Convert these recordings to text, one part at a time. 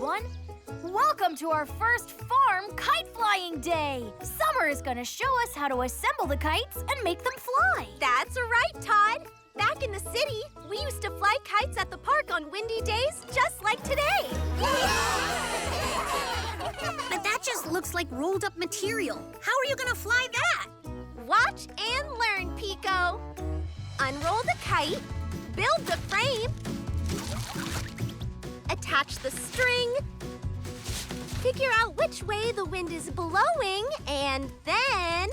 everyone! Welcome to our first farm kite flying day! Summer is going to show us how to assemble the kites and make them fly. That's right, Todd. Back in the city, we used to fly kites at the park on windy days just like today. But that just looks like rolled up material. How are you gonna fly that? Watch and learn, Pico. Unroll the kite, build the frame, attach the string, figure out which way the wind is blowing, and then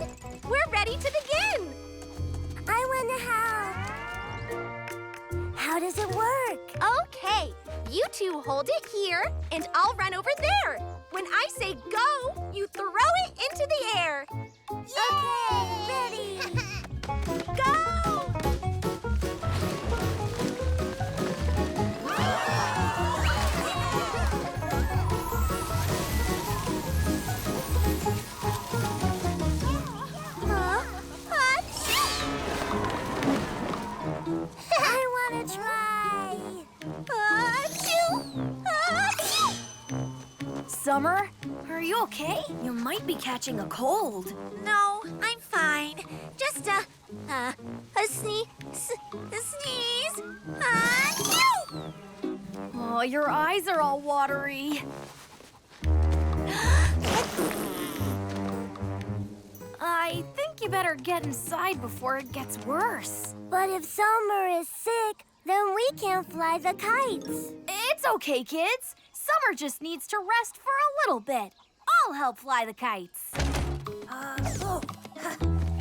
we're ready to begin. I wanna help. How does it work? Okay, you two hold it here, and I'll run over there. When I say go, you throw it into the air. Okay, ready. Go! I wanna try. Summer, are you okay? You might be catching a cold. No, I'm fine. Just a sneeze. Oh, your eyes are all watery. I think you better get inside before it gets worse. But if Summer is sick, then we can't fly the kites. It's okay, kids. Summer just needs to rest for a little bit. I'll help fly the kites.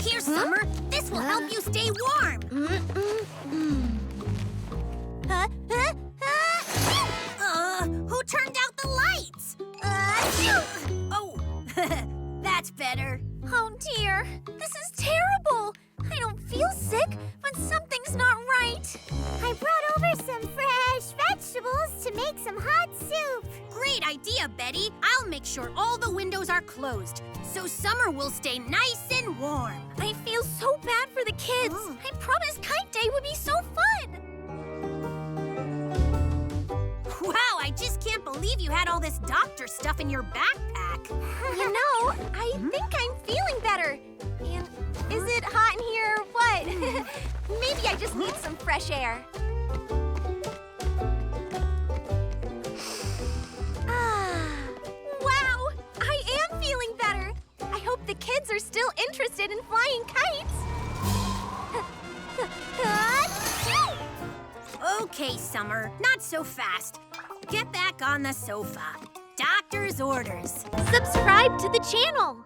Here, Summer. This will help you stay warm. Who turned out the lights? Oh, that's better. Oh dear, this is terrible. I don't feel sick, but something's not right. I brought over some fresh vegetables to make some hot soup. Great idea, Betty. I'll make sure all the windows are closed, so Summer will stay nice and warm. I feel so bad for the kids. I promised Kite Day would be so fun. Wow, I just can't believe you had all this doctor stuff in your backpack. You know, I think I'm feeling better. And is it hot in here or what? Maybe I just need some fresh air. Wow, I am feeling better. I hope the kids are still interested in flying kites. Okay, Summer, not so fast. Get back on the sofa. Doctor's orders. Subscribe to the channel.